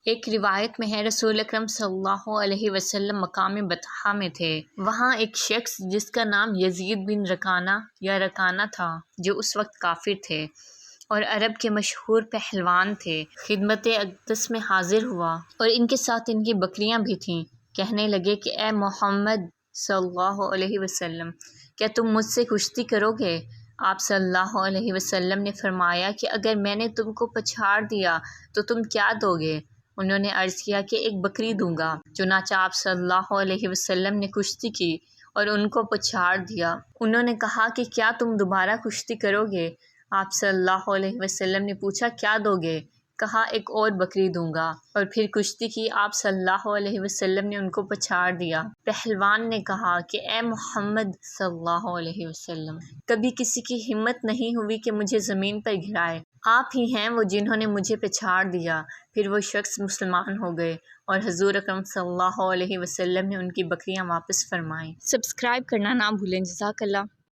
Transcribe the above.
ایک روایت میں ہے رسول اکرم صلی اللہ علیہ وسلم مقام بطحا میں تھے۔ وہاں ایک شخص جس کا نام یزید بن رکانہ یا رکانہ تھا، جو اس وقت کافر تھے اور عرب کے مشہور پہلوان تھے، خدمت اقدس میں حاضر ہوا اور ان کے ساتھ ان کی بکریاں بھی تھیں۔ کہنے لگے کہ اے محمد صلی اللہ علیہ وسلم، کیا تم مجھ سے کشتی کرو گے؟ آپ صلی اللہ علیہ وسلم نے فرمایا کہ اگر میں نے تم کو پچھاڑ دیا تو تم کیا دو گے؟ انہوں نے عرض کیا کہ ایک بکری دوں گا۔ چنانچہ آپ صلی اللہ علیہ وسلم نے کشتی کی اور ان کو پچھاڑ دیا۔ انہوں نے کہا کہ کیا تم دوبارہ کشتی کرو گے؟ آپ صلی اللہ علیہ وسلم نے پوچھا کیا دو گے؟ کہا ایک اور بکری دوں گا، اور پھر کشتی کی۔ آپ صلی اللہ علیہ وسلم نے ان کو پچھاڑ دیا۔ پہلوان نے کہا کہ اے محمد صلی اللہ علیہ وسلم، کبھی کسی کی ہمت نہیں ہوئی کہ مجھے زمین پر گرائے، آپ ہی ہیں وہ جنہوں نے مجھے پچھاڑ دیا۔ پھر وہ شخص مسلمان ہو گئے اور حضور اکرم صلی اللہ علیہ وسلم نے ان کی بکریاں واپس فرمائیں۔ سبسکرائب کرنا نہ بھولیں۔ جزاک اللہ۔